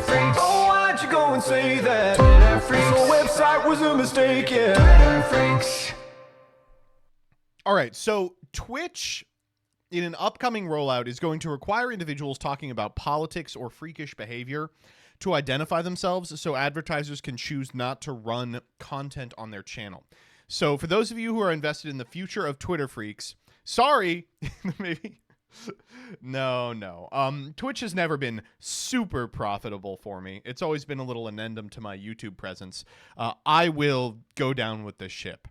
Freax. Oh, why'd you go and say that? Freax. The website was a mistake, yeah. Freax. All right, so Twitch in an upcoming rollout is going to require individuals talking about politics or freakish behavior to identify themselves so advertisers can choose not to run content on their channel. So for those of you who are invested in the future of Twitter Freaks, sorry, maybe. No. Twitch has never been super profitable for me. It's always been a little addendum to my YouTube presence. I will go down with this ship.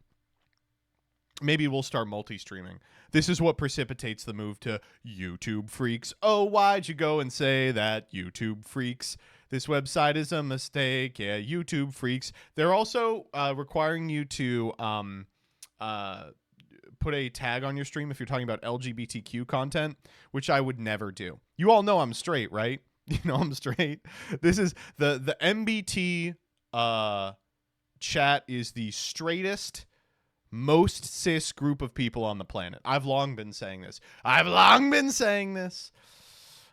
Maybe we'll start multi-streaming. This is what precipitates the move to YouTube Freaks. Oh, why'd you go and say that, YouTube Freaks? This website is a mistake. Yeah, YouTube Freaks. They're also requiring you to put a tag on your stream if you're talking about LGBTQ content, which I would never do. You all know I'm straight, right? You know I'm straight. This is the MBT chat is the straightest, most cis group of people on the planet. I've long been saying this.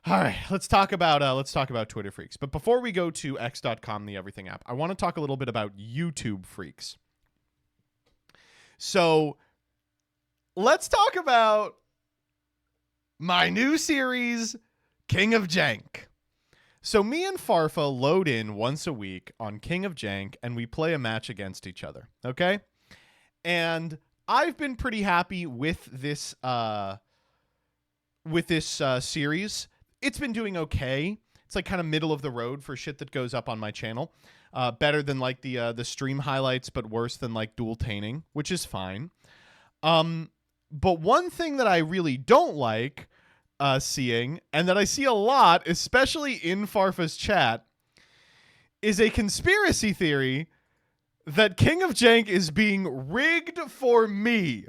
All right, let's talk about Twitter Freaks. But before we go to x.com, the everything app, I want to talk a little bit about YouTube Freaks. So let's talk about my new series, King of Jank. So me and Farfa load in once a week on King of Jank, and we play a match against each other, okay? And I've been pretty happy with this series. It's been doing okay. It's like kind of middle of the road for shit that goes up on my channel. Better than like the stream highlights, but worse than like dual tainting, which is fine. But one thing that I really don't like seeing, and that I see a lot, especially in Farfa's chat, is a conspiracy theory that King of Jank is being rigged for me.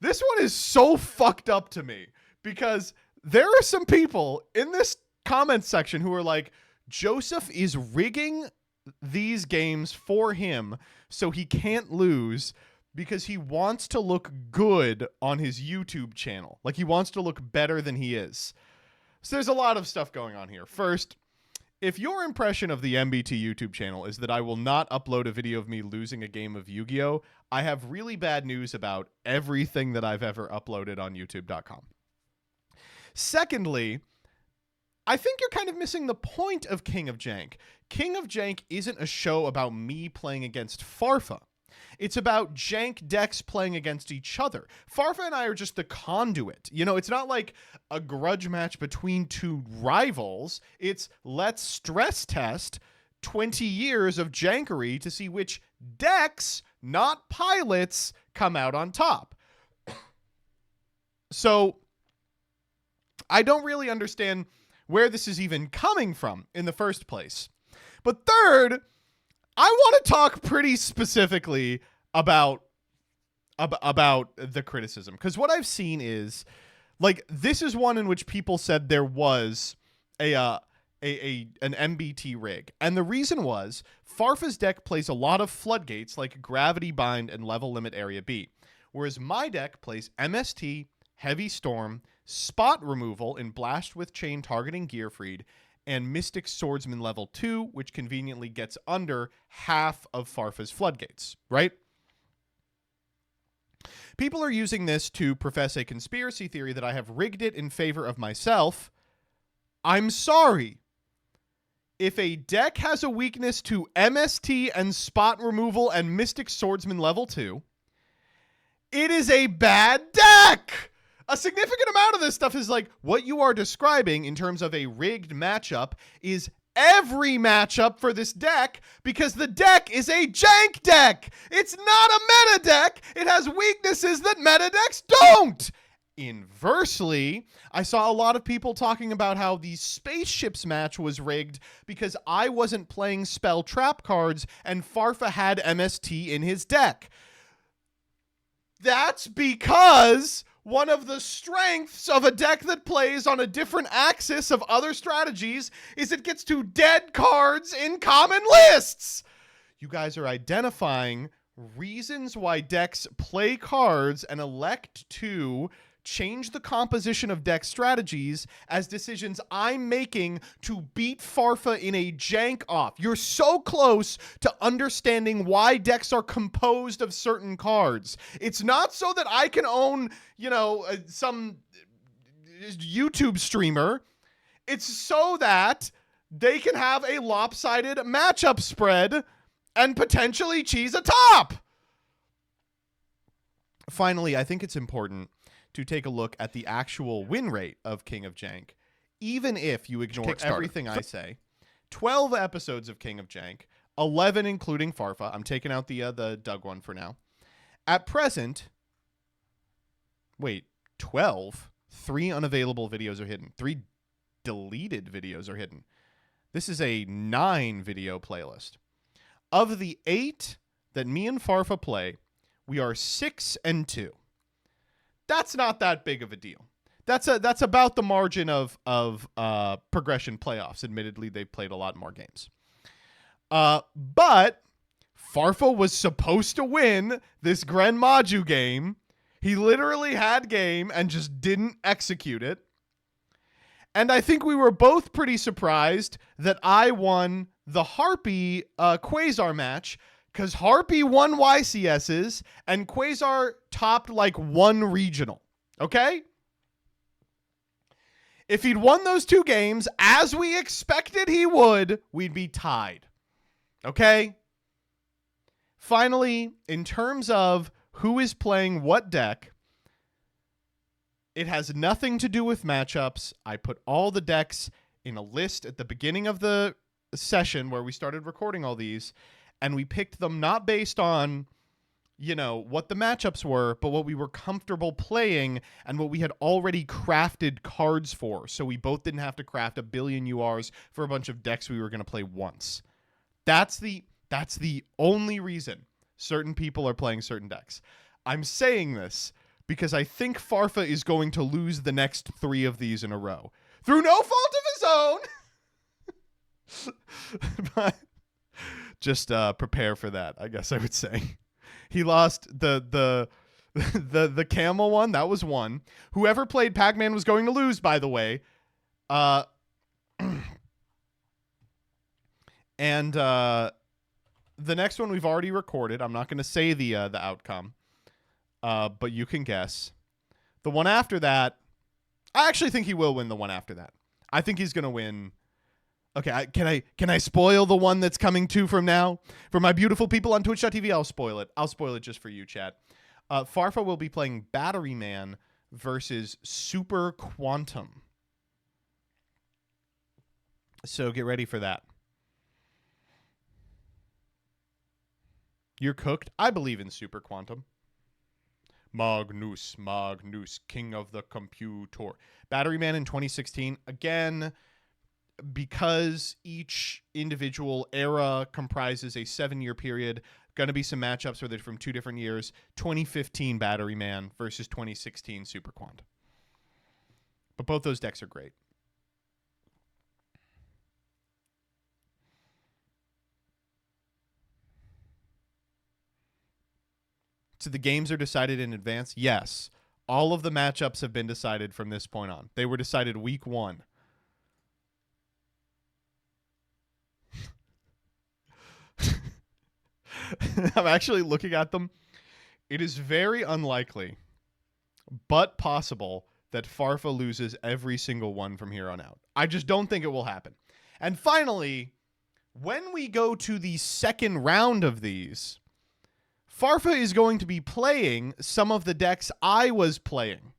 This one is so fucked up to me because there are some people in this comment section who are like, Joseph is rigging these games for him so he can't lose because he wants to look good on his YouTube channel. Like he wants to look better than he is. So there's a lot of stuff going on here. First, if your impression of the MBT YouTube channel is that I will not upload a video of me losing a game of Yu-Gi-Oh!, I have really bad news about everything that I've ever uploaded on YouTube.com. Secondly, I think you're kind of missing the point of King of Jank. King of Jank isn't a show about me playing against Farfa. It's about Jank decks playing against each other. Farfa and I are just the conduit. You know, it's not like a grudge match between two rivals. It's let's stress test 20 years of Jankery to see which decks, not pilots, come out on top. So I don't really understand where this is even coming from in the first place. But third, I want to talk pretty specifically about the criticism, because what I've seen is like this is one in which people said there was an MBT rig, and the reason was Farfa's deck plays a lot of floodgates like Gravity Bind and Level Limit Area B, whereas my deck plays MST, Heavy Storm, Spot Removal in Blast with Chain targeting Gearfried, and Mystic Swordsman level 2, which conveniently gets under half of Farfa's floodgates, right? People are using this to profess a conspiracy theory that I have rigged it in favor of myself. I'm sorry. If a deck has a weakness to MST and Spot Removal and Mystic Swordsman level 2, it is a bad deck! A significant amount of this stuff is like what you are describing in terms of a rigged matchup is every matchup for this deck because the deck is a Jank deck. It's not a meta deck. It has weaknesses that meta decks don't. Inversely, I saw a lot of people talking about how the Spaceships match was rigged because I wasn't playing spell trap cards and Farfa had MST in his deck. That's because one of the strengths of a deck that plays on a different axis of other strategies is it gets to dead cards in common lists. You guys are identifying reasons why decks play cards and elect to change the composition of deck strategies as decisions I'm making to beat Farfa in a jank off. You're so close to understanding why decks are composed of certain cards. It's not so that I can own, some YouTube streamer. It's so that they can have a lopsided matchup spread and potentially cheese a top. Finally, I think it's important to take a look at the actual win rate of King of Jank, even if you ignore everything I say. 12 episodes of King of Jank, 11 including Farfa. I'm taking out the Doug one for now. At present, 12? 3 unavailable videos are hidden. 3 deleted videos are hidden. This is a 9 video playlist. Of the 8 that me and Farfa play, we are 6-2. That's not that big of a deal. That's about the margin of progression playoffs. Admittedly, they've played a lot more games. But Farfa was supposed to win this Gren Maju game. He literally had game and just didn't execute it. And I think we were both pretty surprised that I won the Harpy Quasar match, because Harpy won YCSs and Quasar topped like 1 regional. Okay? If he'd won those 2 games, as we expected he would, we'd be tied. Okay? Finally, in terms of who is playing what deck, it has nothing to do with matchups. I put all the decks in a list at the beginning of the session where we started recording all these, and we picked them not based on, what the matchups were, but what we were comfortable playing and what we had already crafted cards for. So we both didn't have to craft a billion URs for a bunch of decks we were going to play once. That's the only reason certain people are playing certain decks. I'm saying this because I think Farfa is going to lose the next 3 of these in a row. Through no fault of his own! But just prepare for that, I guess I would say. He lost the camel one. That was 1. Whoever played Pac-Man was going to lose, by the way. And the next one we've already recorded. I'm not going to say the outcome, but you can guess. The one after that, I actually think he will win the one after that. I think he's going to win. Okay, can I spoil the one that's coming 2 from now? For my beautiful people on Twitch.tv, I'll spoil it. I'll spoil it just for you, chat. Farfa will be playing Battery Man versus Super Quantum. So get ready for that. You're cooked? I believe in Super Quantum. Magnus, king of the computer. Battery Man in 2016. Again, because each individual era comprises a 7-year period, going to be some matchups where they're from 2 different years. 2015 Battery Man versus 2016 Super Quantum. But both those decks are great. So the games are decided in advance? Yes. All of the matchups have been decided from this point on. They were decided week 1. I'm actually looking at them. It is very unlikely, but possible, that Farfa loses every single one from here on out. I just don't think it will happen. And finally, when we go to the second round of these, Farfa is going to be playing some of the decks I was playing.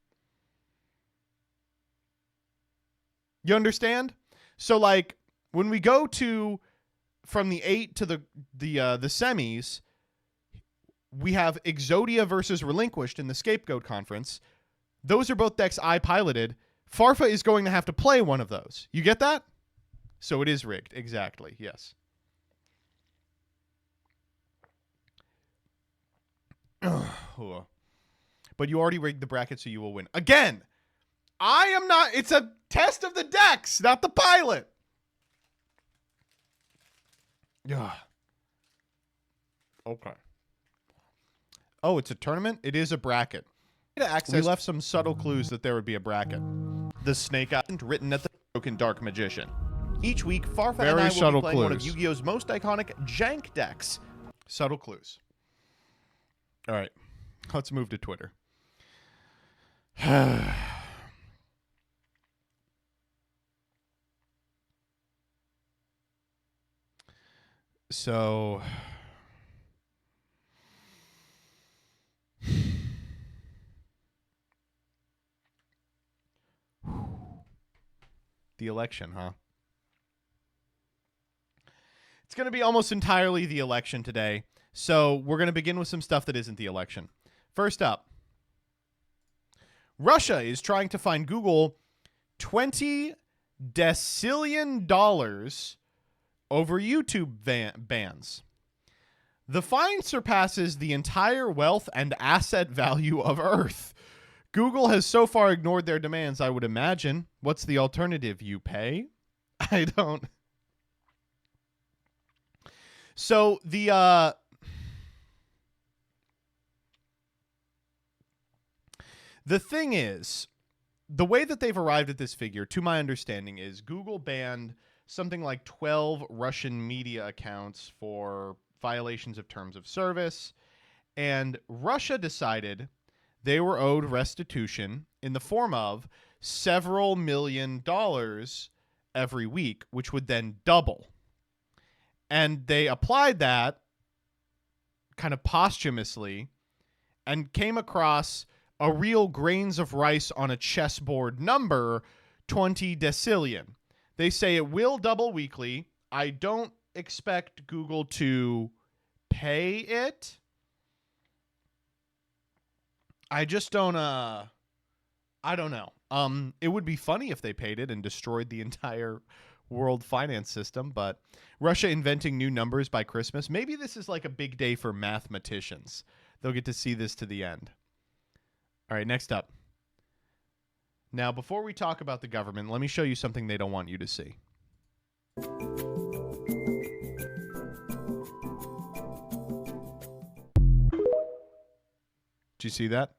You understand? So, like, when we go to from the 8 to the semis, we have Exodia versus Relinquished in the Scapegoat Conference. Those are both decks I piloted. Farfa is going to have to play one of those. You get that? So it is rigged. Exactly. Yes. But you already rigged the bracket, so you will win. Again, I am not... It's a test of the decks, not the pilot. Yeah. Okay. Oh, it's a tournament? It is a bracket. To access, we left some subtle clues that there would be a bracket. The snake island written at the broken dark magician. Each week, Farfa and I will be playing one of Yu-Gi-Oh's most iconic Jank decks. Subtle clues. All right, let's move to Twitter. So... the election, huh? It's going to be almost entirely the election today. So we're going to begin with some stuff that isn't the election. First up, Russia is trying to fine Google $20 decillion over YouTube bans. The fine surpasses the entire wealth and asset value of Earth. Google has so far ignored their demands, I would imagine. What's the alternative? You pay? I don't. So the thing is, the way that they've arrived at this figure, to my understanding, is Google banned something like 12 Russian media accounts for violations of terms of service, and Russia decided they were owed restitution in the form of several $1 million every week, which would then double. And they applied that kind of posthumously and came across a real grains of rice on a chessboard number, 20 decillion. They say it will double weekly. I don't expect Google to pay it. I just don't, I don't know. It would be funny if they paid it and destroyed the entire world finance system, but Russia inventing new numbers by Christmas. Maybe this is like a big day for mathematicians. They'll get to see this to the end. All right, next up. Now, before we talk about the government, let me show you something they don't want you to see. Did you see that?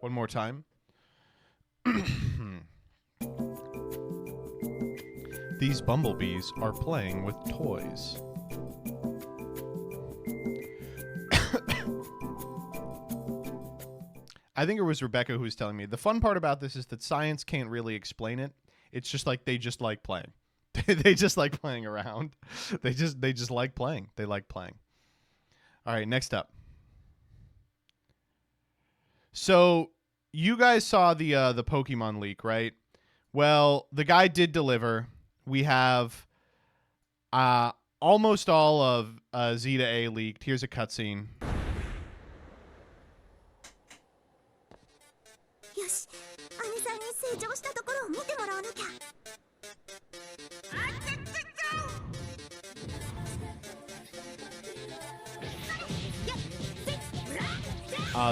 One more time. These bumblebees are playing with toys. I think it was Rebecca who was telling me the fun part about this is that science can't really explain it. It's just like they just like playing. They just like playing around. They just like playing. They like playing. All right, next up. So you guys saw the Pokemon leak, right? Well, the guy did deliver. We have almost all of Z-A leaked. Here's a cutscene.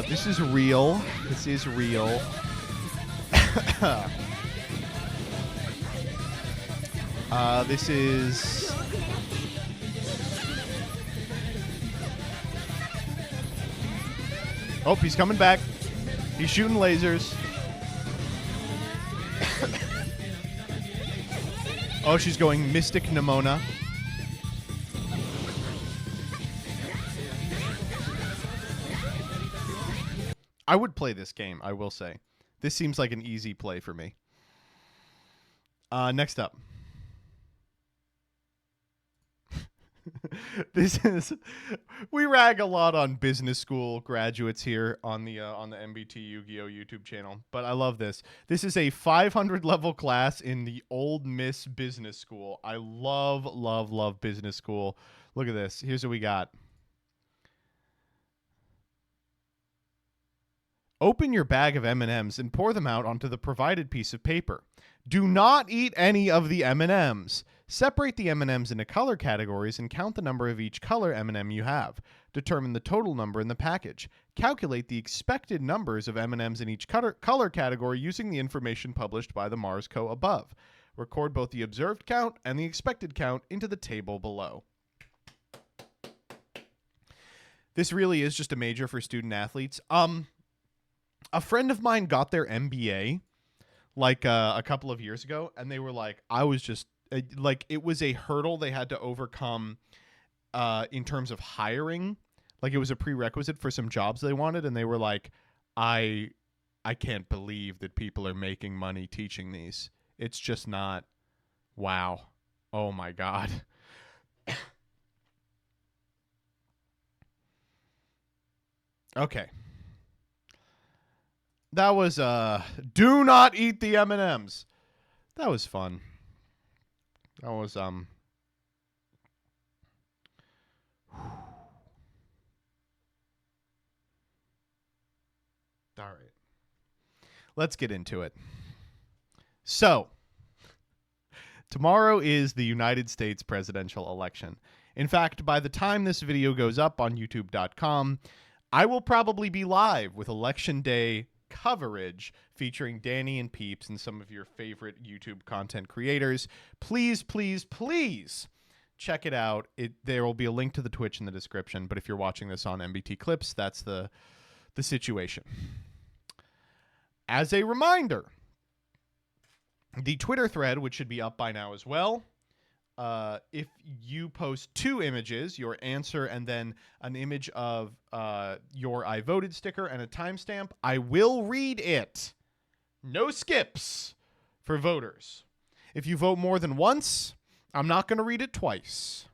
This is real. This is real. This is... Oh, he's coming back. He's shooting lasers. Oh, she's going Mystic Nimona. I would play this game, I will say. This seems like an easy play for me. Next up. We rag a lot on business school graduates here on the MBT Yu-Gi-Oh YouTube channel, but I love this. This is a 500 level class in the Old Miss Business School. I love business school. Look at this. Here's what we got. Open your bag of M&Ms and pour them out onto the provided piece of paper. Do not eat any of the M&Ms. Separate the M&Ms into color categories and count the number of each color M&M you have. Determine the total number in the package. Calculate the expected numbers of M&Ms in each color category using the information published by the Mars Co. above. Record both the observed count and the expected count into the table below. This really is just a major for student athletes. A friend of mine got their MBA like a couple of years ago, and they were like, I was just like, it was a hurdle they had to overcome in terms of hiring. Like, it was a prerequisite for some jobs they wanted, and they were like, I can't believe that people are making money teaching these. It's just not, wow. Oh my God. Okay. That was do not eat the M&Ms. That was fun. That was all right. Let's get into it. So, tomorrow is the United States presidential election. In fact, by the time this video goes up on youtube.com, I will probably be live with Election Day coverage featuring Danny and Peeps and some of your favorite YouTube content creators. Please, please, please check it out. There will be a link to the Twitch in the description, but if you're watching this on MBT Clips, that's the situation. As a reminder, the Twitter thread, which should be up by now as well, if you post 2 images, your answer and then an image of your I voted sticker and a timestamp, I will read it. No skips for voters. If you vote more than once, I'm not going to read it twice.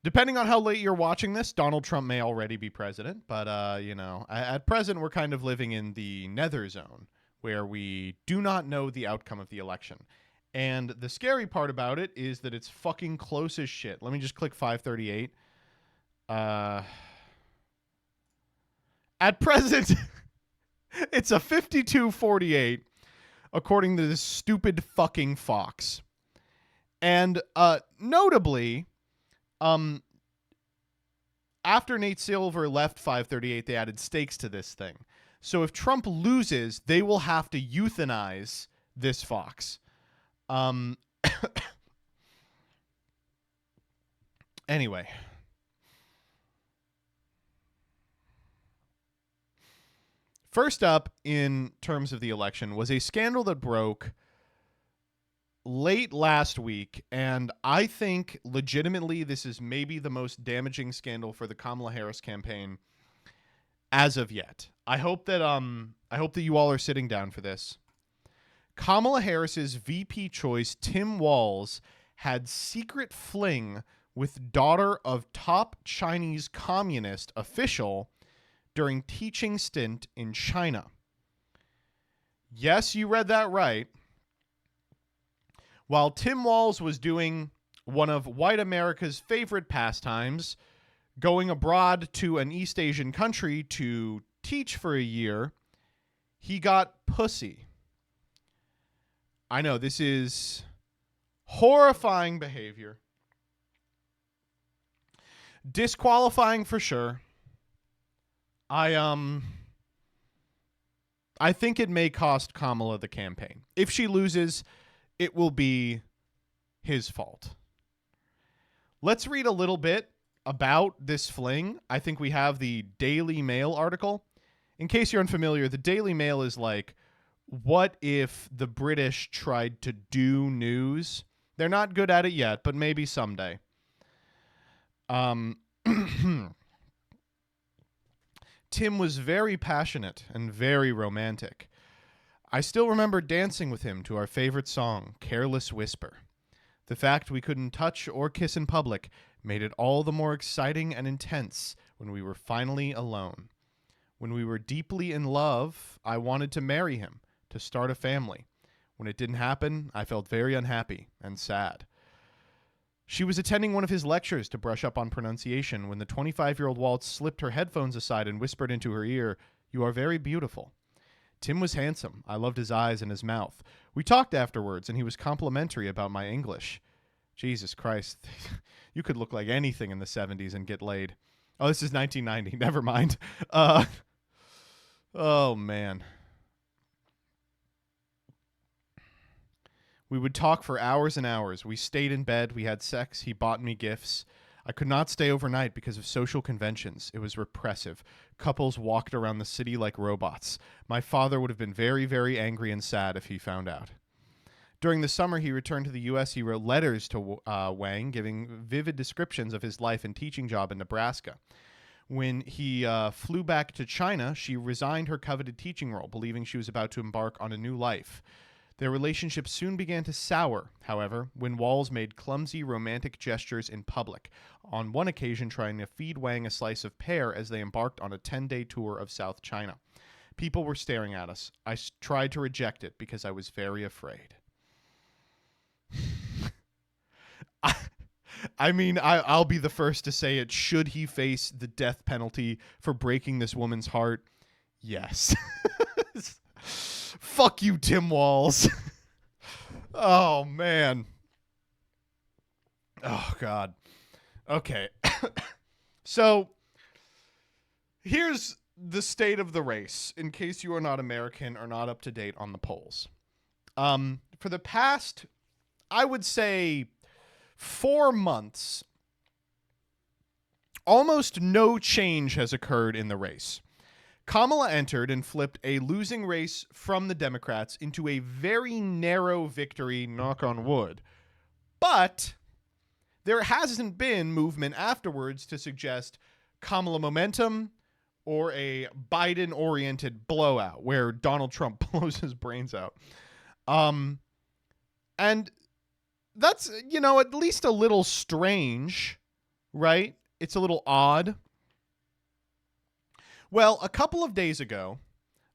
Depending on how late you're watching this, Donald Trump may already be president, but at present we're kind of living in the nether zone, where we do not know the outcome of the election. And the scary part about it is that it's fucking close as shit. Let me just click 538. At present, it's a 52-48, according to this stupid fucking Fox. And notably, after Nate Silver left 538, they added stakes to this thing. So if Trump loses, they will have to euthanize this Fox. Anyway. First up in terms of the election was a scandal that broke late last week, and I think legitimately this is maybe the most damaging scandal for the Kamala Harris campaign as of yet. I hope that you all are sitting down for this. Kamala Harris's VP choice, Tim Walz, had secret fling with daughter of top Chinese communist official during teaching stint in China. Yes, you read that right. While Tim Walz was doing one of white America's favorite pastimes, going abroad to an East Asian country to teach for a year, he got pussy. I know, this is horrifying behavior. Disqualifying for sure. I think it may cost Kamala the campaign. If she loses, it will be his fault. Let's read a little bit about this fling. I think we have the Daily Mail article. In case you're unfamiliar, the Daily Mail is like, what if the British tried to do news? They're not good at it yet, but maybe someday. Tim was very passionate and very romantic. I still remember dancing with him to our favorite song, Careless Whisper. The fact we couldn't touch or kiss in public made it all the more exciting and intense when we were finally alone. When we were deeply in love, I wanted to marry him, to start a family. When it didn't happen, I felt very unhappy and sad. She was attending one of his lectures to brush up on pronunciation when the 25-year-old Waltz slipped her headphones aside and whispered into her ear, "You are very beautiful." Tim was handsome. I loved his eyes and his mouth. We talked afterwards, and he was complimentary about my English. Jesus Christ. You could look like anything in the 70s and get laid. Oh, this is 1990. Never mind. Oh, man. We would talk for hours and hours. We stayed in bed. We had sex. He bought me gifts. I could not stay overnight because of social conventions. It was repressive. Couples walked around the city like robots. My father would have been very, very angry and sad if he found out. During the summer, he returned to the U.S. He wrote letters to Wang, giving vivid descriptions of his life and teaching job in Nebraska. When he flew back to China, she resigned her coveted teaching role, believing she was about to embark on a new life. Their relationship soon began to sour, however, when Walz made clumsy romantic gestures in public, on one occasion trying to feed Wang a slice of pear as they embarked on a 10-day tour of South China. People were staring at us. I tried to reject it because I was very afraid. I mean, I'll be the first to say it. Should he face the death penalty for breaking this woman's heart? Yes. Fuck you, Tim Walz. Oh, man. Oh, God. Okay. So, here's the state of the race, in case you are not American or not up to date on the polls. For the past, I would say, 4 months, almost no change has occurred in the race. Kamala entered and flipped a losing race from the Democrats into a very narrow victory, knock on wood. But there hasn't been movement afterwards to suggest Kamala momentum or a Biden-oriented blowout where Donald Trump blows his brains out. And that's, at least a little strange, right? It's a little odd. Well, a couple of days ago,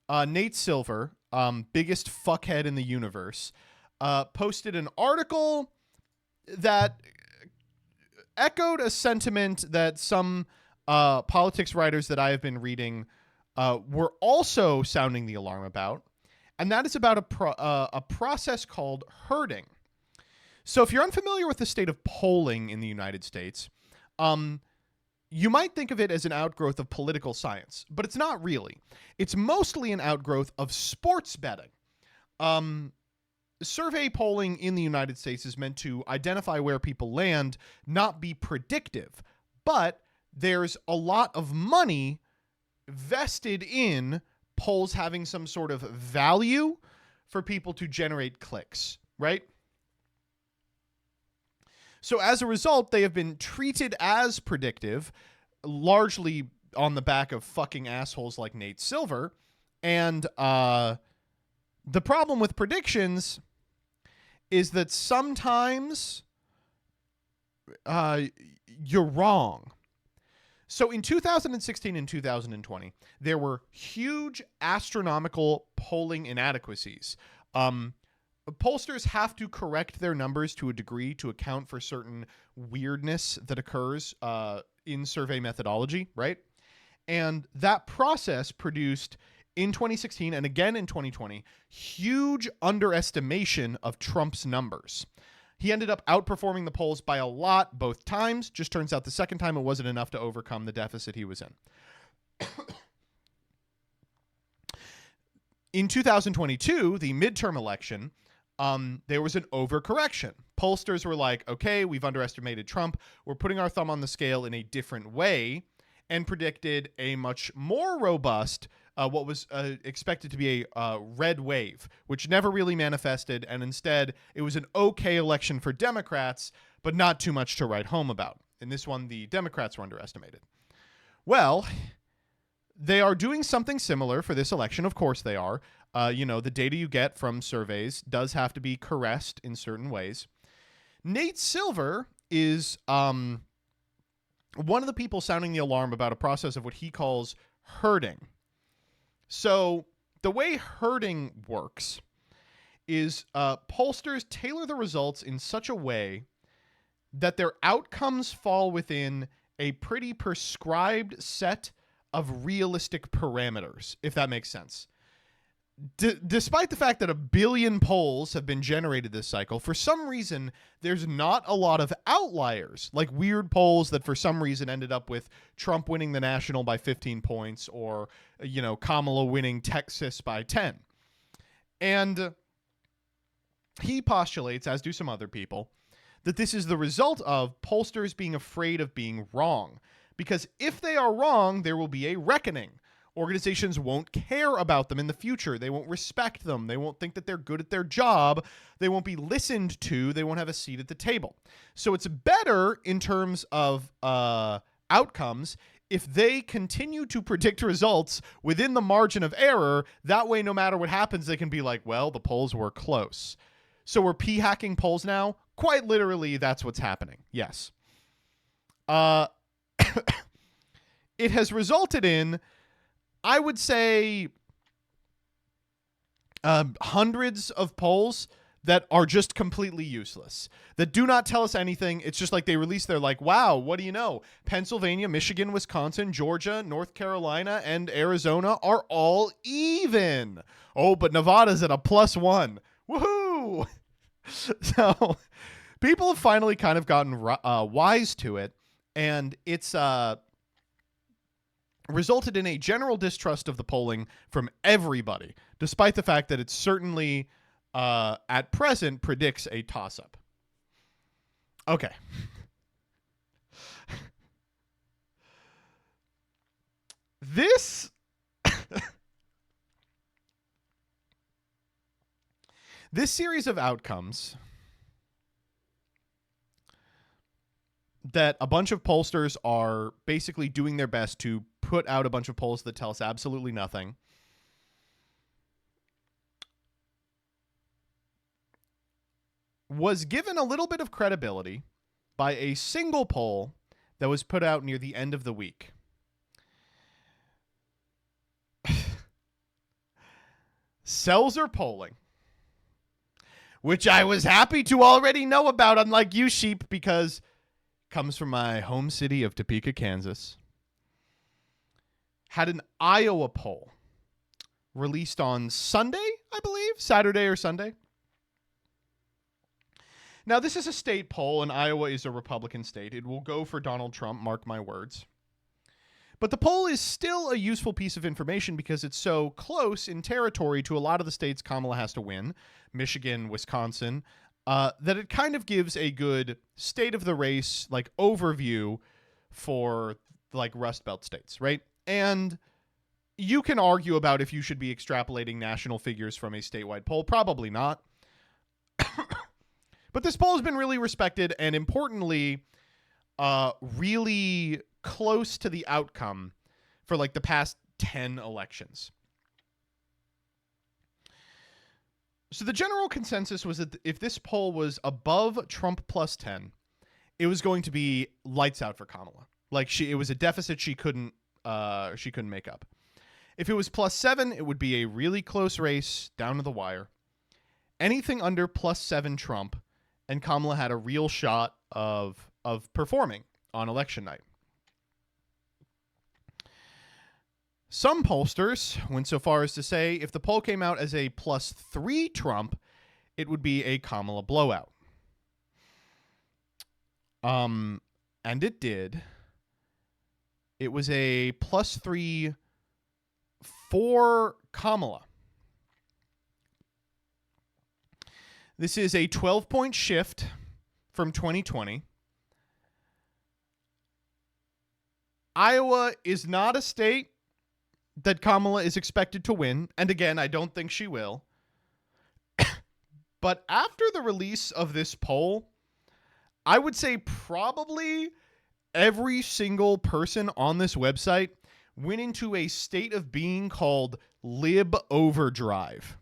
Nate Silver, biggest fuckhead in the universe, posted an article that echoed a sentiment that some politics writers that I have been reading were also sounding the alarm about, and that is about a process called herding. So if you're unfamiliar with the state of polling in the United States, you might think of it as an outgrowth of political science, but it's not really. It's mostly an outgrowth of sports betting. Survey polling in the United States is meant to identify where people land, not be predictive. But there's a lot of money vested in polls having some sort of value for people to generate clicks, right? So as a result, they have been treated as predictive, largely on the back of fucking assholes like Nate Silver. And the problem with predictions is that sometimes you're wrong. So in 2016 and 2020, there were huge astronomical polling inadequacies. Pollsters have to correct their numbers to a degree to account for certain weirdness that occurs in survey methodology, right? And that process produced, in 2016 and again in 2020, huge underestimation of Trump's numbers. He ended up outperforming the polls by a lot both times. Just turns out the second time it wasn't enough to overcome the deficit he was in. In 2022, the midterm election, there was an overcorrection. Pollsters were like, okay, we've underestimated Trump. We're putting our thumb on the scale in a different way, and predicted a much more robust, what was expected to be a red wave, which never really manifested. And instead, it was an okay election for Democrats, but not too much to write home about. In this one, the Democrats were underestimated. Well, they are doing something similar for this election. Of course they are. The data you get from surveys does have to be caressed in certain ways. Nate Silver is one of the people sounding the alarm about a process of what he calls herding. So the way herding works is pollsters tailor the results in such a way that their outcomes fall within a pretty prescribed set of realistic parameters, if that makes sense. despite the fact that 1 billion polls have been generated this cycle, for some reason, there's not a lot of outliers, like weird polls that for some reason ended up with Trump winning the national by 15 points or, Kamala winning Texas by 10. And he postulates, as do some other people, that this is the result of pollsters being afraid of being wrong. Because if they are wrong, there will be a reckoning. Organizations won't care about them in the future. They won't respect them. They won't think that they're good at their job. They won't be listened to. They won't have a seat at the table. So it's better in terms of outcomes if they continue to predict results within the margin of error. That way, no matter what happens, they can be like, well, the polls were close. So we're p-hacking polls now? Quite literally, that's what's happening. Yes. It has resulted in, I would say, hundreds of polls that are just completely useless, that do not tell us anything. It's just like they release, they're like, wow, what do you know? Pennsylvania, Michigan, Wisconsin, Georgia, North Carolina, and Arizona are all even. Oh, but Nevada's at a +1. Woohoo! So people have finally kind of gotten wise to it, and it's resulted in a general distrust of the polling from everybody, despite the fact that it certainly, at present, predicts a toss-up. Okay. This series of outcomes that a bunch of pollsters are basically doing their best to put out a bunch of polls that tell us absolutely nothing, was given a little bit of credibility by a single poll that was put out near the end of the week. Selzer polling, which I was happy to already know about, unlike you sheep, because it comes from my home city of Topeka, Kansas, had an Iowa poll released on Sunday, I believe, Saturday or Sunday. Now, this is a state poll, and Iowa is a Republican state. It will go for Donald Trump, mark my words. But the poll is still a useful piece of information because it's so close in territory to a lot of the states Kamala has to win, Michigan, Wisconsin, that it kind of gives a good state of the race, like, overview for, like, Rust Belt states, right? And you can argue about if you should be extrapolating national figures from a statewide poll. Probably not. But this poll has been really respected and, importantly, really close to the outcome for like the past 10 elections. So the general consensus was that if this poll was above Trump +10, it was going to be lights out for Kamala. Like it was a deficit she couldn't make up. If it was +7, it would be a really close race down to the wire. Anything under +7 Trump, and Kamala had a real shot of performing on election night. Some pollsters went so far as to say if the poll came out as a +3 Trump, it would be a Kamala blowout. And it did. It was a +3 for Kamala. This is a 12-point shift from 2020. Iowa is not a state that Kamala is expected to win. And again, I don't think she will. But after the release of this poll, I would say probably every single person on this website went into a state of being called lib overdrive.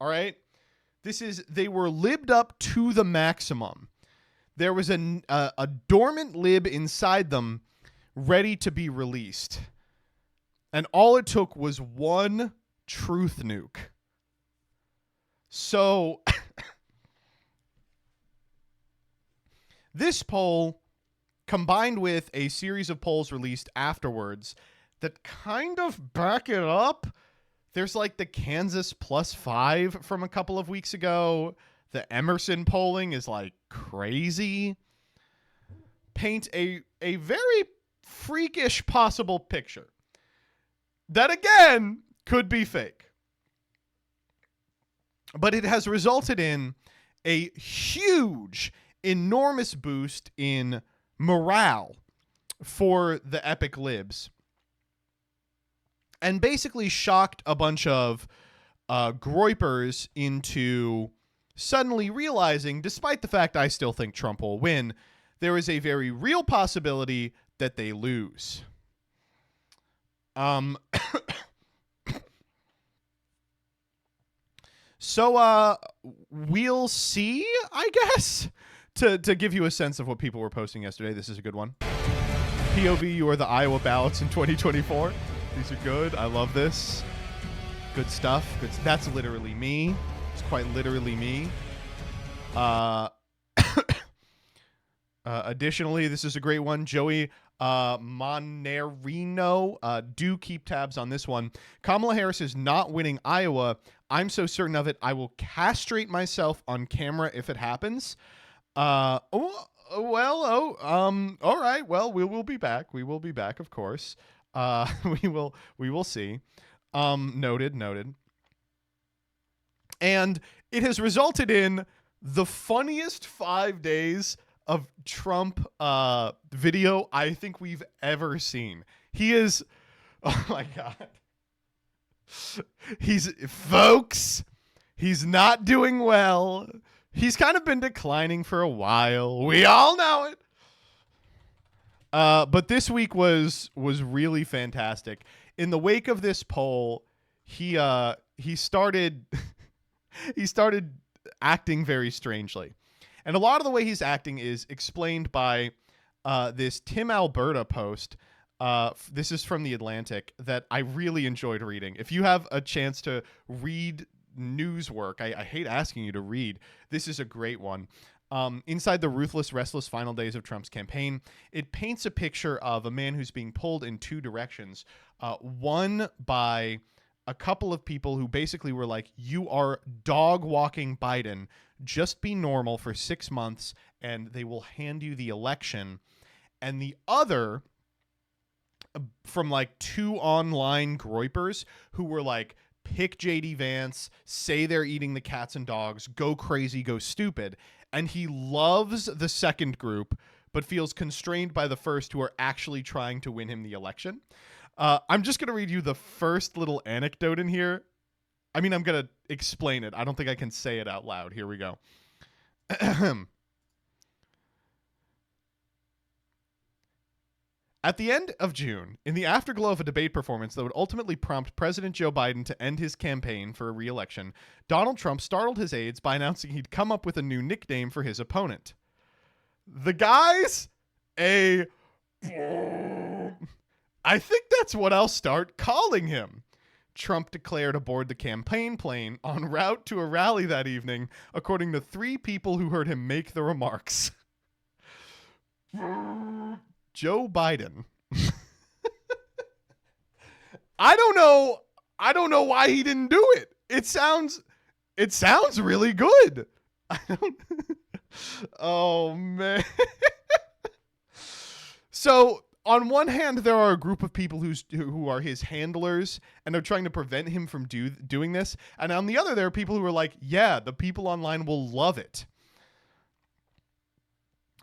All right? They were libbed up to the maximum. There was a dormant lib inside them ready to be released. And all it took was one truth nuke. So this poll, combined with a series of polls released afterwards that kind of back it up, There's like the Kansas +5 from a couple of weeks ago. The Emerson polling is like crazy. Paint a very freakish possible picture that again could be fake. But it has resulted in a huge, enormous boost in morale for the epic libs. And basically shocked a bunch of groypers into suddenly realizing, despite the fact I still think Trump will win, there is a very real possibility that they lose. So we'll see, I guess. To give you a sense of what people were posting yesterday, this is a good one. POV, you are the Iowa ballots in 2024. These are good. I love this. Good stuff. Good. That's literally me. It's quite literally me. Additionally, this is a great one. Joey Monerino. Do keep tabs on this one. Kamala Harris is not winning Iowa. I'm so certain of it, I will castrate myself on camera if it happens. All right. Well, we will be back. We will be back, of course. We will see. Noted. And it has resulted in the funniest 5 days of Trump video I think we've ever seen. He is, oh my God. He's not doing well. He's kind of been declining for a while. We all know it. But this week was really fantastic. In the wake of this poll, he started he started acting very strangely. And a lot of the way he's acting is explained by this Tim Alberta post. This is from The Atlantic that I really enjoyed reading. If you have a chance to read news work, I hate asking you to read. This is a great one. Inside the ruthless, restless final days of Trump's campaign, it paints a picture of a man who's being pulled in two directions. One by a couple of people who basically were like, you are dog walking Biden. Just be normal for 6 months and they will hand you the election. And the other from like two online groypers who were like, pick JD Vance, say they're eating the cats and dogs, go crazy, go stupid. And he loves the second group, but feels constrained by the first who are actually trying to win him the election. I'm just going to read you the first little anecdote in here. I mean, I'm going to explain it. I don't think I can say it out loud. Here we go. At the end of June, in the afterglow of a debate performance that would ultimately prompt President Joe Biden to end his campaign for a re-election, Donald Trump startled his aides by announcing he'd come up with a new nickname for his opponent. The guy's a... I think that's what I'll start calling him. Trump declared aboard the campaign plane en route to a rally that evening, according to 3 people who heard him make the remarks. Joe Biden. I don't know why he didn't do it. It sounds really good. Oh man. So on one hand, there are a group of people who are his handlers and are trying to prevent him from doing this. And on the other, there are people who are like, yeah, the people online will love it.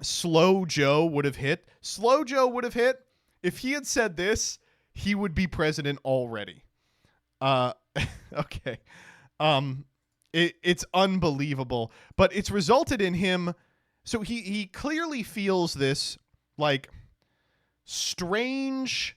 Slow Joe would have hit. Slow Joe would have hit. If he had said this, he would be president already. Okay. It's unbelievable. But it's resulted in him. So he clearly feels this like strange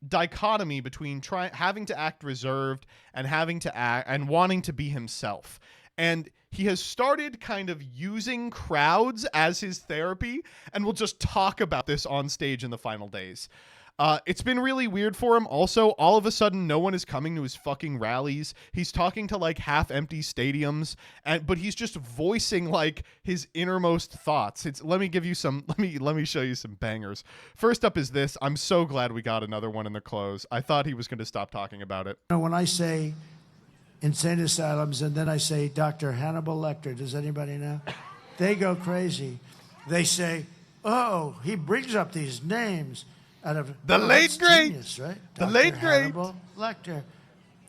dichotomy between having to act reserved and having to act and wanting to be himself. And he has started kind of using crowds as his therapy, and we'll just talk about this on stage in the final days. It's been really weird for him. Also, all of a sudden, no one is coming to his fucking rallies. He's talking to like half-empty stadiums, but he's just voicing like his innermost thoughts. Let me give you some. Let me show you some bangers. First up is this. I'm so glad we got another one in the close. I thought he was going to stop talking about it. When I say insane asylums and then I say Dr. Hannibal Lecter, does anybody know? They go crazy. They say, "Oh, he brings up these names." Out of the late great, genius, right? The Dr. late great Hannibal Lecter.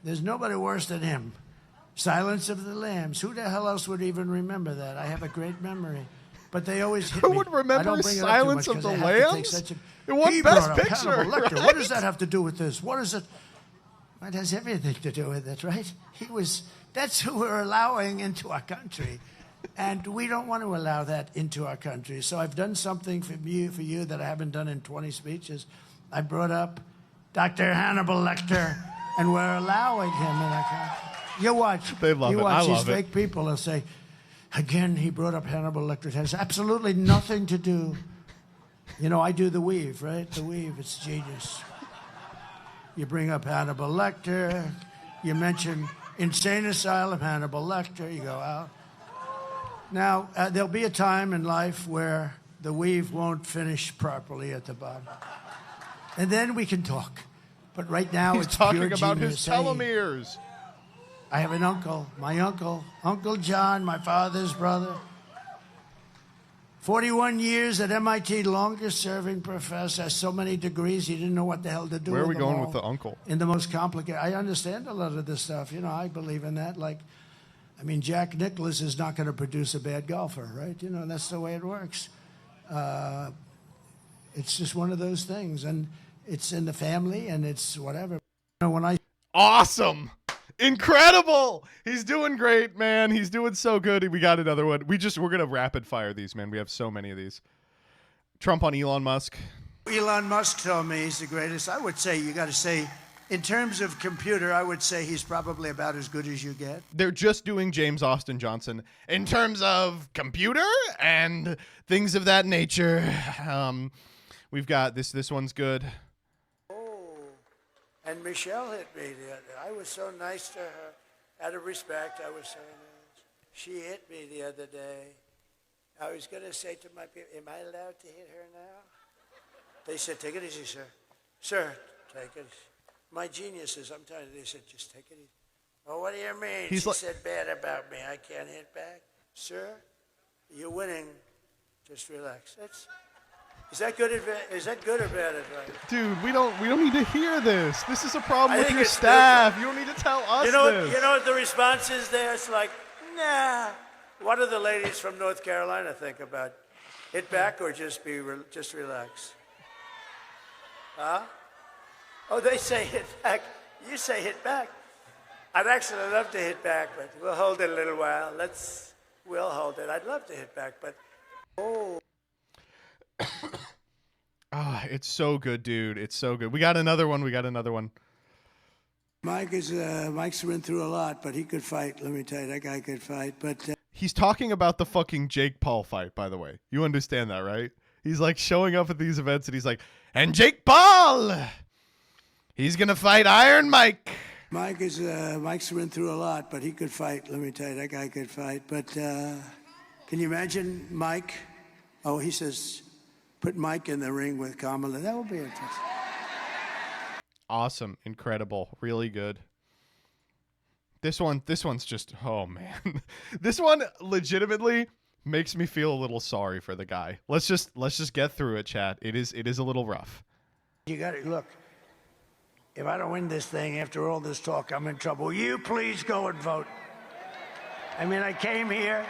There's nobody worse than him. Silence of the Lambs. Who the hell else would even remember that? I have a great memory, but they always hit Who me. would remember Silence of the Lambs? It won Best Picture. Right? What does that have to do with this? What is it? It has everything to do with it, right? That's who we're allowing into our country. And we don't want to allow that into our country. So I've done something for you that I haven't done in 20 speeches. I brought up Dr. Hannibal Lecter, and we're allowing him in our country. You watch. They love you it. watch I these love fake it. people will say, again, he brought up Hannibal Lecter. It has absolutely nothing to do. You know, I do the weave, right? The weave, it's genius. You bring up Hannibal Lecter. You mention insane asylum, Hannibal Lecter. You go out. Now, there'll be a time in life where the weave won't finish properly at the bottom. And then we can talk. But right now, He's it's talking pure about genius. his telomeres. I have an uncle, my uncle, Uncle John, my father's brother. 41 years at MIT, longest-serving professor, so many degrees, he didn't know what the hell to do with them all. Where are we going with the uncle? In the most complicated. I understand a lot of this stuff. You know, I believe in that. Jack Nicklaus is not going to produce a bad golfer, right? You know, that's the way it works. It's just one of those things, and it's in the family, and it's whatever. You know, Awesome. Incredible. He's doing great, man. He's doing so good. We got another one. We're going to rapid fire these, man. We have so many of these. Trump on Elon Musk. Elon Musk told me he's the greatest. I would say, you got to say, in terms of computer, I would say he's probably about as good as you get. They're just doing James Austin Johnson in terms of computer and things of that nature. We've got this one's good. Oh, and Michelle hit me the other. I was so nice to her. Out of respect, I was so nice. She hit me the other day. I was going to say to my people, am I allowed to hit her now? They said, take it easy, sir. Sir, take it. My geniuses, I'm telling you, they said, just take it easy. Oh, what do you mean? She said bad about me. I can't hit back. Sir, you're winning. Just relax. Is that good or bad advice? Dude, we don't need to hear this. This is a problem with your staff. You don't need to tell us this. You know what the response is there? It's like, nah. What do the ladies from North Carolina think about hit back or just relax? Huh? Oh, they say hit back. You say hit back. I'd actually love to hit back, but we'll hold it a little while. We'll hold it. I'd love to hit back, but it's so good, dude. It's so good. We got another one. Mike's been through a lot, but he could fight. Let me tell you, that guy could fight. But he's talking about the fucking Jake Paul fight, by the way. You understand that, right? He's like showing up at these events and he's like, and Jake Paul, he's gonna fight Iron Mike. Mike's been through a lot, but he could fight. Let me tell you, that guy could fight. But can you imagine Mike? Oh, he says, put Mike in the ring with Kamala. That would be interesting. Awesome, incredible, really good. This one's just, oh man. This one legitimately makes me feel a little sorry for the guy. Let's just get through it, chat. It is a little rough. You got to look. If I don't win this thing after all this talk, I'm in trouble. Will you please go and vote? I mean, I came here.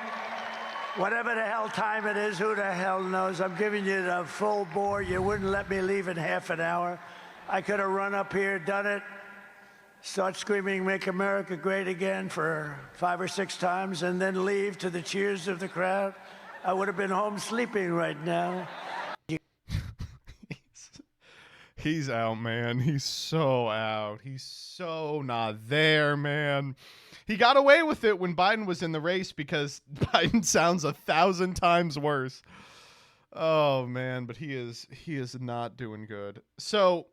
Whatever the hell time it is, who the hell knows? I'm giving you the full bore. You wouldn't let me leave in half an hour. I could have run up here, done it, start screaming, "Make America Great Again" for 5 or 6 times, and then leave to the cheers of the crowd. I would have been home sleeping right now. He's out, man. He's so out. He's so not there, man. He got away with it when Biden was in the race because Biden sounds 1,000 times worse. Oh man, but he is not doing good. So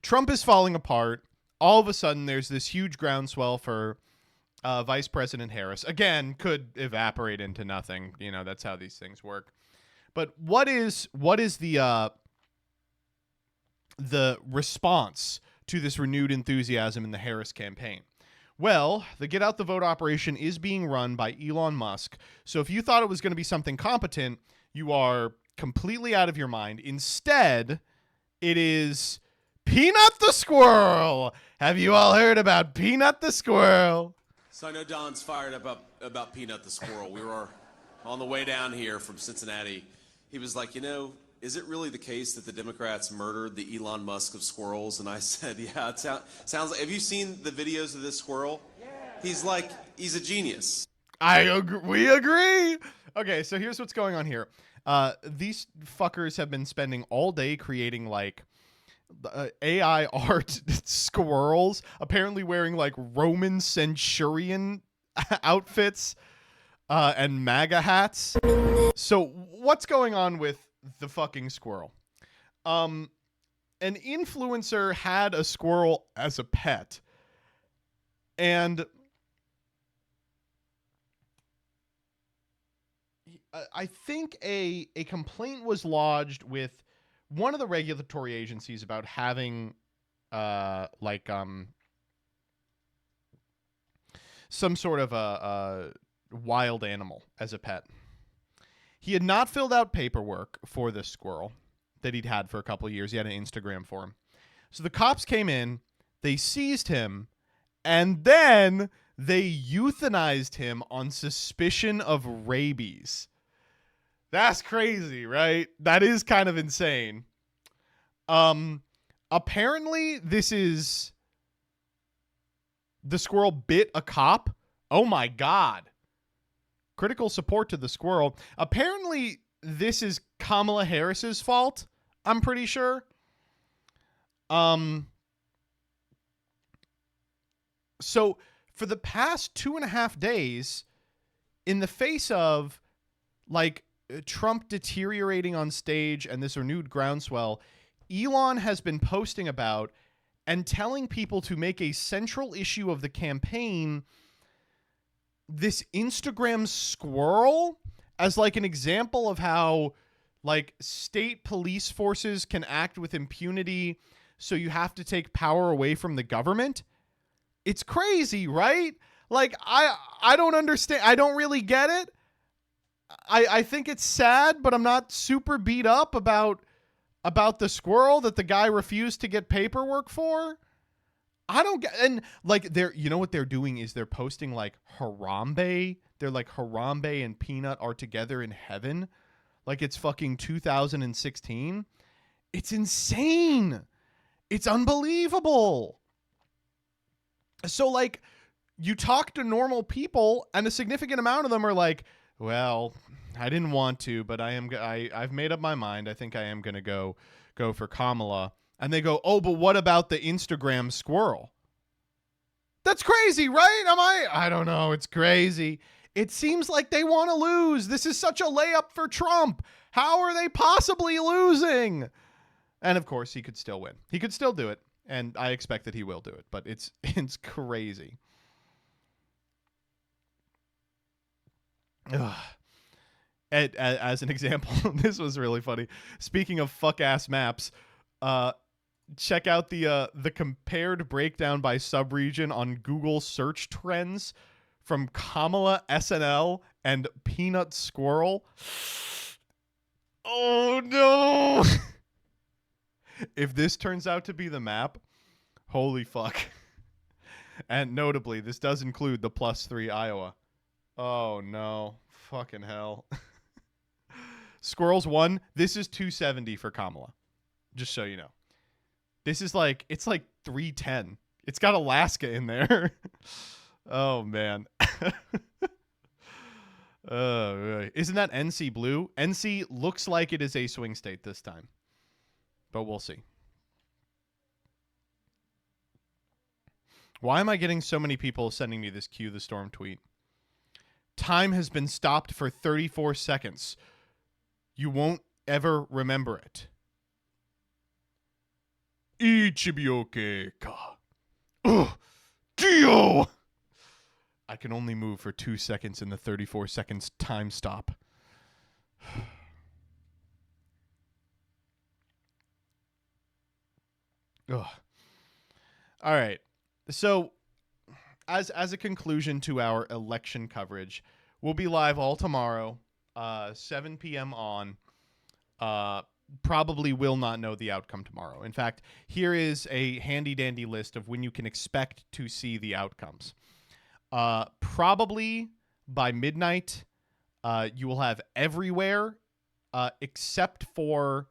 Trump is falling apart. All of a sudden, there's this huge groundswell for Vice President Harris. Again, could evaporate into nothing. You know, that's how these things work. But what is the response to this renewed enthusiasm in the Harris campaign? Well, the Get Out the Vote operation is being run by Elon Musk. So if you thought it was going to be something competent, you are completely out of your mind. Instead, it is Peanut the Squirrel. Have you all heard about Peanut the Squirrel? So I know Don's fired up about Peanut the Squirrel. We were on the way down here from Cincinnati. He was like, you know, is it really the case that the Democrats murdered the Elon Musk of squirrels? And I said, yeah, it sounds like. Have you seen the videos of this squirrel? Yeah. He's a genius. We agree. Okay, so here's what's going on here. These fuckers have been spending all day creating like AI art squirrels, apparently wearing like Roman centurion outfits and MAGA hats. So what's going on with the fucking squirrel? An influencer had a squirrel as a pet, and I think a complaint was lodged with one of the regulatory agencies about having some sort of a wild animal as a pet. He had not filled out paperwork for this squirrel that he'd had for a couple of years. He had an Instagram for him. So the cops came in, they seized him, and then they euthanized him on suspicion of rabies. That's crazy, right? That is kind of insane. Apparently this is the squirrel bit a cop. Oh my God. Critical support to the squirrel. Apparently this is Kamala Harris's fault. I'm pretty sure. So for the past 2.5 days, in the face of like Trump deteriorating on stage and this renewed groundswell, Elon has been posting about and telling people to make a central issue of the campaign this Instagram squirrel as like an example of how like state police forces can act with impunity, so you have to take power away from the government. It's crazy, right? Like I don't understand. I don't really get it. I think it's sad, but I'm not super beat up about the squirrel that the guy refused to get paperwork for. I don't get, and like you know what they're doing is they're posting like Harambe. They're like Harambe and Peanut are together in heaven. Like it's fucking 2016. It's insane. It's unbelievable. So like you talk to normal people and a significant amount of them are like, well, I didn't want to, but I've made up my mind. I think I am going to go for Kamala. And they go, oh, but what about the Instagram squirrel? That's crazy, right? I don't know. It's crazy. It seems like they want to lose. This is such a layup for Trump. How are they possibly losing? And of course, he could still win. He could still do it. And I expect that he will do it. But it's crazy. Ugh. As an example, this was really funny. Speaking of fuck-ass maps, check out the compared breakdown by subregion on Google search trends from Kamala SNL and Peanut Squirrel. Oh no! If this turns out to be the map, holy fuck. And notably, this does include the +3 Iowa. Oh no. Fucking hell. Squirrels 1. This is 270 for Kamala. Just so you know. This is like, it's like 310. It's got Alaska in there. Oh, man. Isn't that NC blue? NC looks like it is a swing state this time. But we'll see. Why am I getting so many people sending me this Q the Storm tweet? Time has been stopped for 34 seconds. You won't ever remember it. Ichibioke ka. Ugh. Dio! I can only move for 2 seconds in the 34 seconds time stop. Ugh. All right. So, as a conclusion to our election coverage, we'll be live all tomorrow, 7 p.m. on. Probably will not know the outcome tomorrow. In fact, here is a handy-dandy list of when you can expect to see the outcomes. Probably by midnight, you will have everywhere except for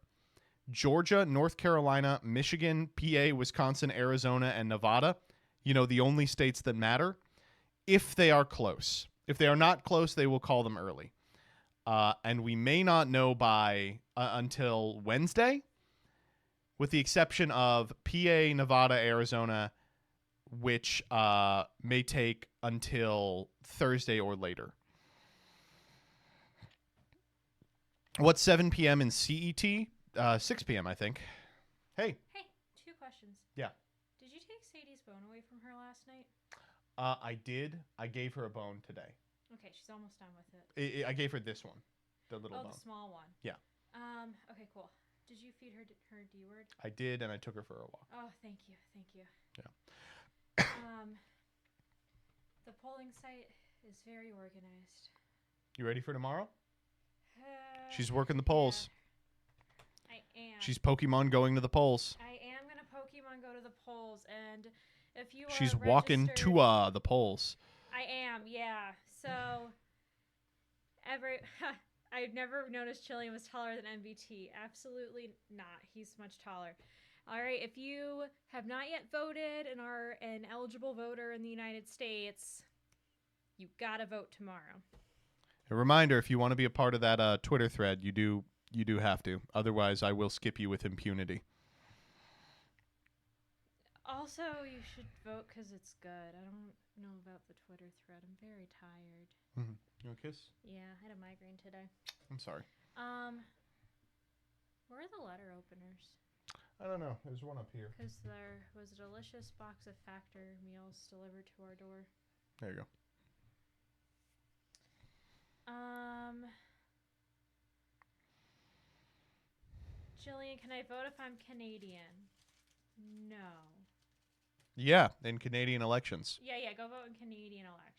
Georgia, North Carolina, Michigan, PA, Wisconsin, Arizona, and Nevada. You know, the only states that matter, if they are close. If they are not close, they will call them early. And we may not know by until Wednesday, with the exception of PA, Nevada, Arizona, which may take until Thursday or later. What's 7 p.m. in CET? 6 p.m., I think. Hey. Hey, 2 questions. Yeah. Did you take Sadie's bone away from her last night? I did. I gave her a bone today. Okay, she's almost done with it. I gave her this one, the little bone. Oh, the small one. Yeah. Okay, cool. Did you feed her her D-word? I did, and I took her for a walk. Oh, thank you. Yeah. The polling site is very organized. You ready for tomorrow? She's Yeah, working the polls. I am. She's Pokemon going to the polls. I am gonna Pokemon go to the polls, and if you are She's walking registered- to the polls. I am, yeah. So I've never noticed Chillian was taller than MBT. Absolutely not. He's much taller. All right, if you have not yet voted and are an eligible voter in the United States, you gotta vote tomorrow. A reminder: if you want to be a part of that Twitter thread, you do have to. Otherwise, I will skip you with impunity. Also, you should vote because it's good. I don't know about the Twitter thread. I'm very tired. Mm-hmm. You want a kiss? Yeah, I had a migraine today. I'm sorry. Where are the letter openers? I don't know. There's one up here. Because there was a delicious box of Factor meals delivered to our door. There you go. Jillian, can I vote if I'm Canadian? No. Yeah, in Canadian elections. Yeah, go vote in Canadian elections.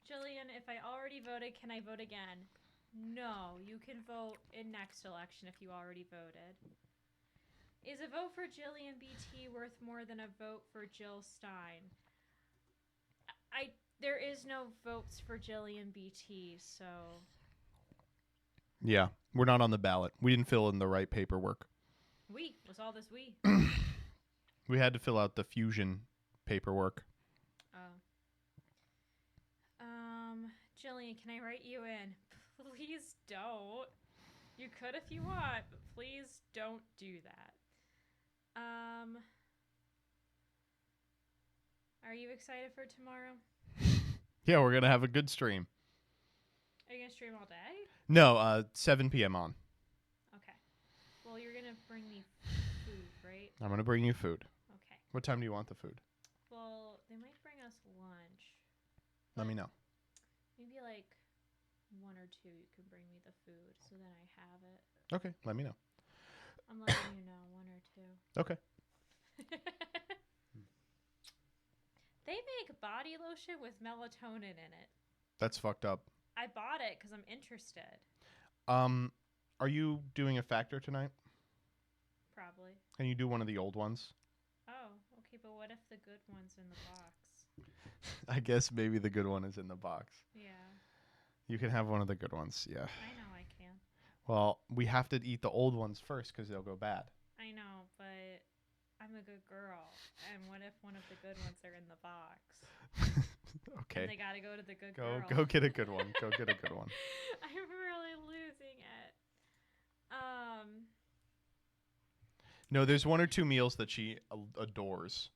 Jillian, if I already voted, can I vote again? No, you can vote in next election if you already voted. Is a vote for Jillian BT worth more than a vote for Jill Stein? There is no votes for Jillian BT, so... Yeah, we're not on the ballot. We didn't fill in the right paperwork. We? Was all this we? We had to fill out the fusion paperwork. Oh. Jillian, can I write you in? Please don't. You could if you want, but please don't do that. Are you excited for tomorrow? Yeah, we're going to have a good stream. Are you going to stream all day? No, 7 p.m. on. Okay. Well, you're going to bring me food, right? I'm going to bring you food. Okay. What time do you want the food? Well, they might bring us lunch. Let me know. Maybe like 1 or 2 you can bring me the food so then I have it. Okay, let me know. I'm letting you know, 1 or 2. Okay. They make body lotion with melatonin in it. That's fucked up. I bought it because I'm interested. Are you doing a factor tonight? Probably. Can you do one of the old ones? Oh, okay, but what if the good one's in the box? I guess maybe the good one is in the box. Yeah. You can have one of the good ones, yeah. I know I can. Well, we have to eat the old ones first because they'll go bad. I know, but I'm a good girl. And what if one of the good ones are in the box? Okay. And they gotta go to the good Go girl. go get a good one. Go get a good one. I'm really losing it. No, there's 1 or 2 meals that she adores.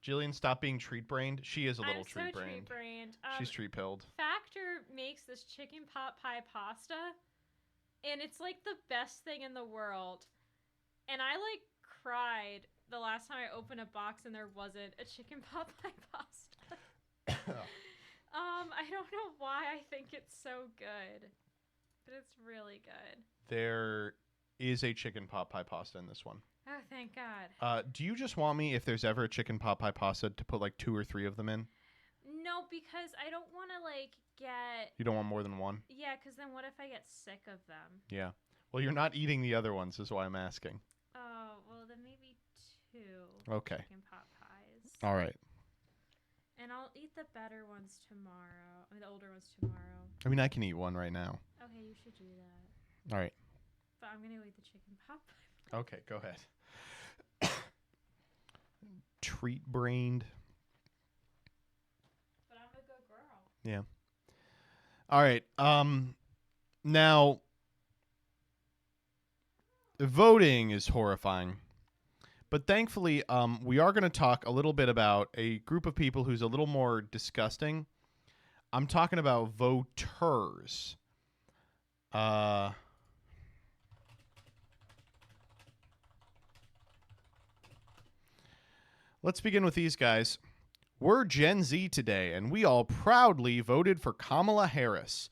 Jillian, stop being treat-brained. She is a little I'm so treat-brained. treat-brained. She's treat-pilled. Factor makes this chicken pot pie pasta, and it's like the best thing in the world. And I like cried the last time I opened a box and there wasn't a chicken pot pie pasta. I don't know why I think it's so good, but it's really good. There is a chicken pot pie pasta in this one. Oh, thank God. Do you just want me, if there's ever a chicken pot pie pasta, to put like 2 or 3 of them in? No, because I don't want to like get. You don't want more than one? Yeah, because then what if I get sick of them? Yeah. Well, you're not eating the other ones, is why I'm asking. Oh, well then maybe 2. Okay. Chicken pot pies. All right. And I'll eat the better ones tomorrow. I mean, the older ones tomorrow. I mean, I can eat one right now. Okay, you should do that. All right. But I'm gonna eat the chicken pot pie. Okay, go ahead. Treat-brained. But I'm a good girl. Yeah. All right. Now, voting is horrifying. But thankfully, we are going to talk a little bit about a group of people who's a little more disgusting. I'm talking about voters. Let's begin with these guys. We're Gen Z today, and we all proudly voted for Kamala Harris.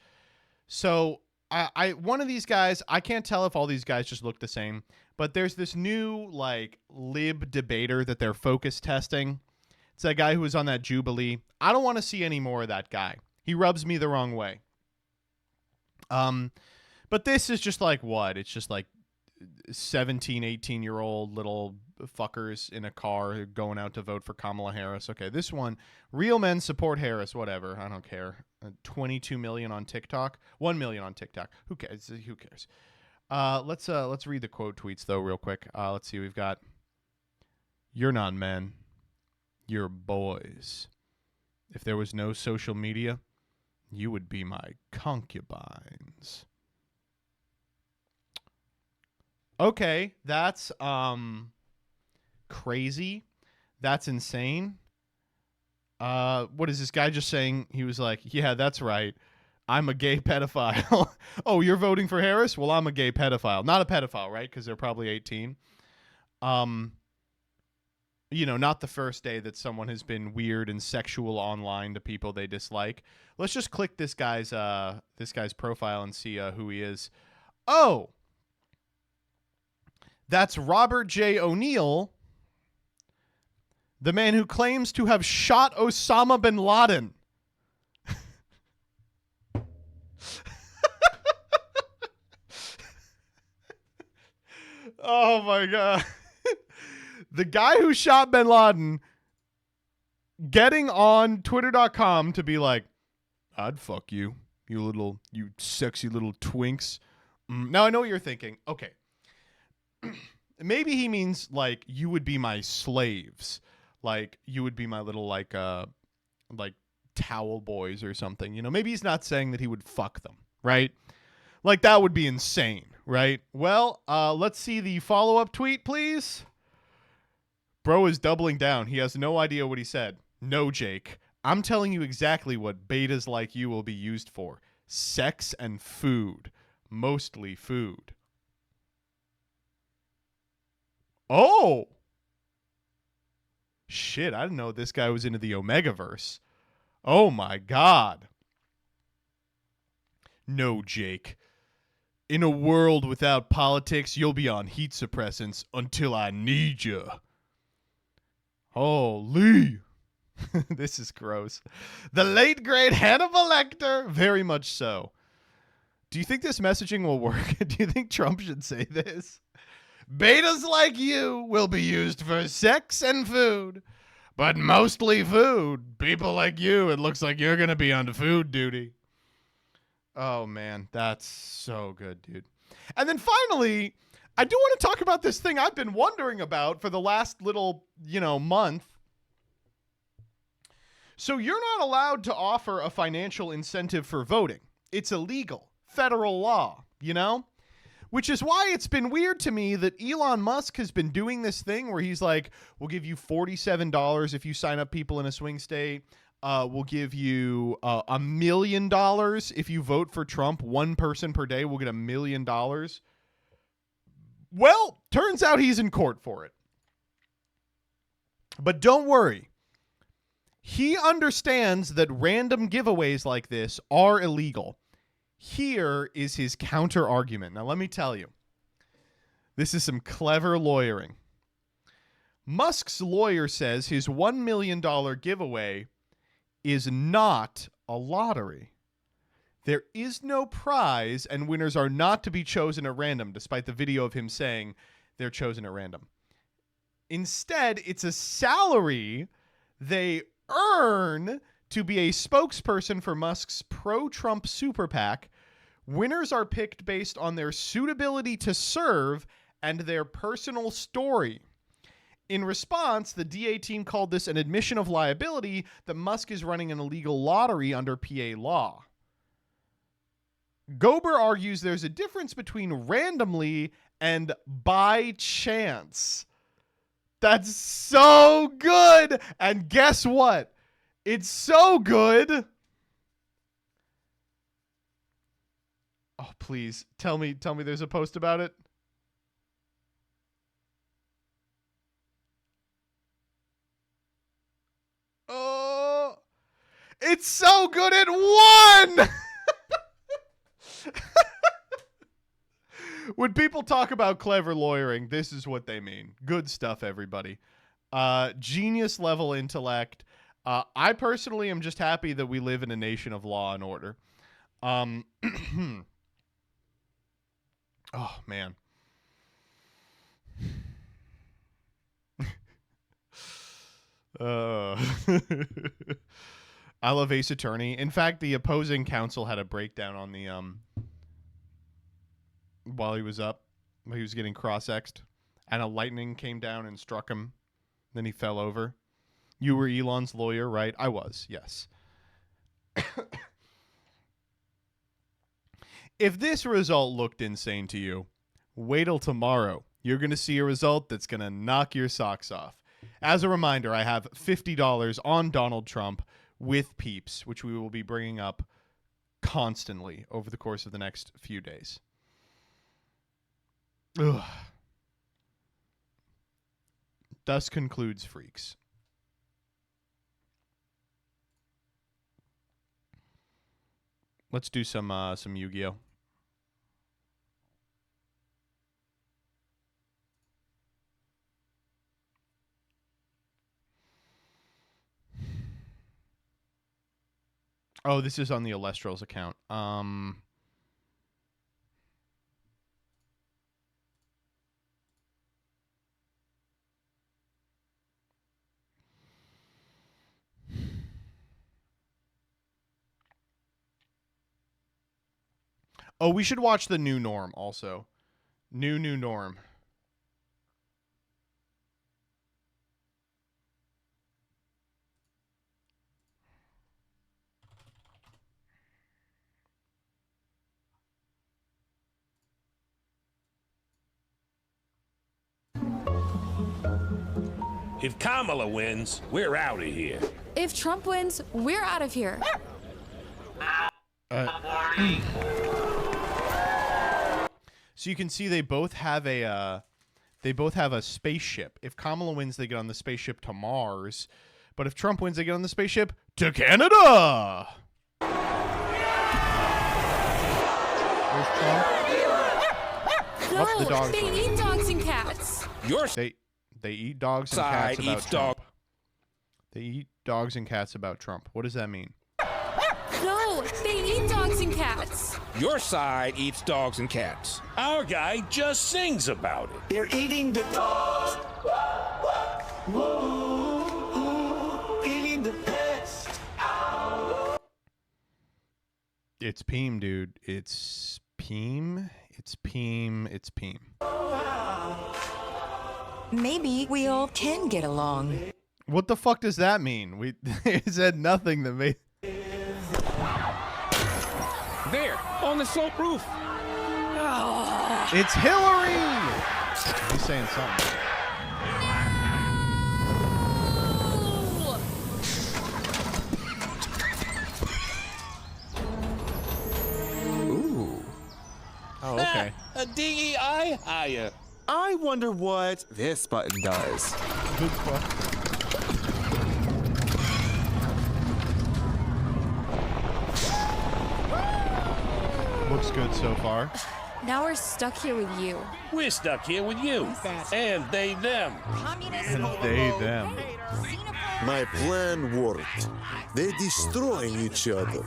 So, I one of these guys, I can't tell if all these guys just look the same, but there's this new, like, lib debater that they're focus testing. It's that guy who was on that Jubilee. I don't want to see any more of that guy. He rubs me the wrong way. But this is just like what? It's just like 17, 18-year-old little fuckers in a car going out to vote for Kamala Harris. Okay, this one, real men support Harris, whatever. I don't care. 22 million on TikTok, 1 million on TikTok. Who cares? Who cares? Let's read the quote tweets though real quick. Let's see. We've got, "You're not men, you're boys. If there was no social media, you would be my concubines." Okay, that's crazy. That's insane. What is this guy just saying? He was like, "Yeah, that's right. I'm a gay pedophile." Oh, you're voting for Harris? Well, I'm a gay pedophile. Not a pedophile, right? Because they're probably 18. You know, not the first day that someone has been weird and sexual online to people they dislike. Let's just click this guy's profile and see who he is. Oh, that's Robert J. O'Neill, the man who claims to have shot Osama bin Laden. Oh my God. The guy who shot bin Laden getting on twitter.com to be like, "I'd fuck you, you sexy little twinks." Now I know what you're thinking. Okay. Maybe he means like you would be my slaves. Like you would be my little like towel boys or something. You know, maybe he's not saying that he would fuck them, right? Like that would be insane, right? Well, let's see the follow-up tweet, please. Bro is doubling down. He has no idea what he said. "No, Jake. I'm telling you exactly what betas like you will be used for. Sex and food. Mostly food." Oh! Shit, I didn't know this guy was into the Omegaverse. Oh my God. "No, Jake. In a world without politics, you'll be on heat suppressants until I need you." Holy. This is gross. "The late great Hannibal Lecter." Very much so. Do you think this messaging will work? Do you think Trump should say this? "Betas like you will be used for sex and food, but mostly food. People like you, it looks like you're going to be on food duty." Oh, man, that's so good, dude. And then finally, I do want to talk about this thing I've been wondering about for the last little, month. So you're not allowed to offer a financial incentive for voting. It's illegal. Federal law, Which is why it's been weird to me that Elon Musk has been doing this thing where he's like, we'll give you $47 if you sign up people in a swing state. We'll give you $1 million if you vote for Trump. One person per day will get $1 million. Well, turns out he's in court for it. But don't worry. He understands that random giveaways like this are illegal. Here is his counter argument. Now, let me tell you. This is some clever lawyering. Musk's lawyer says his $1 million giveaway is not a lottery. There is no prize, and winners are not to be chosen at random, despite the video of him saying they're chosen at random. Instead, it's a salary they earn to be a spokesperson for Musk's pro-Trump super PAC. Winners are picked based on their suitability to serve and their personal story. In response, the DA team called this an admission of liability that Musk is running an illegal lottery under PA law. Gober argues there's a difference between randomly and by chance. That's so good. And guess what? It's so good. Oh, please tell me there's a post about it. Oh, it's so good it won. When people talk about clever lawyering, this is what they mean. Good stuff, everybody. Genius level intellect. I personally am just happy that we live in a nation of law and order. Oh, man. I love Ace Attorney. In fact, the opposing counsel had a breakdown on the while he was up, while he was getting cross-exed, and a lightning came down and struck him. Then he fell over. You were Elon's lawyer, right? I was, yes. If this result looked insane to you, wait till tomorrow. You're going to see a result that's going to knock your socks off. As a reminder, I have $50 on Donald Trump with Peeps, which we will be bringing up constantly over the course of the next few days. Ugh. Thus concludes Freax. Let's do some Yu-Gi-Oh. Oh, this is on the Alestrals account. Oh, we should watch the new norm also. New norm. If Kamala wins, we're out of here. If Trump wins, we're out of here. So you can see they both have a spaceship. If Kamala wins, they get on the spaceship to Mars. But if Trump wins, they get on the spaceship to Canada. Where's Trump? No, the dogs they are. eat dogs and cats. They eat dogs and Side cats about eats Trump. They eat dogs and cats about Trump. What does that mean? No, they eat dogs and cats. Your side eats dogs and cats. Our guy just sings about it. They're eating the dogs. Eating the pets. It's Peem, dude. It's Peem. It's Peem. It's Peem. Maybe we all can get along. What the fuck does that mean? We said nothing that made... There, on the sloped roof. It's Hillary. He's saying something. Ooh. Oh, okay. A DEI hire. I wonder what this button does. Good question. Looks good so far. Now we're stuck here with you. We're stuck here with you. And they, them. And they, them. My plan worked. They're destroying each other.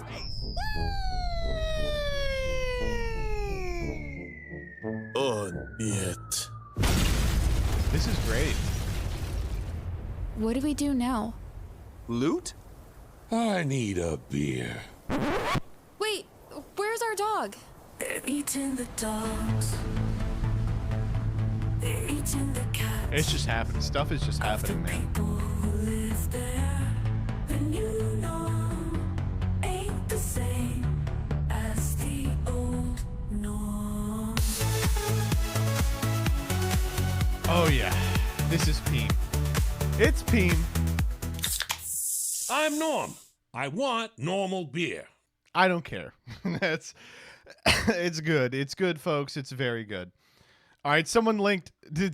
Oh, yet. This is great. What do we do now? Loot? I need a beer. Wait, where's our dog? They're eating the dogs. They're eating the cats. It's just happening. Stuff is just happening, man. People who live there, and you know, ain't the same as the old norm. Oh, yeah. This is Peem. It's Peem. I'm Norm. I want normal beer. I don't care. It's good. It's good, folks. It's very good. All right. Did someone link the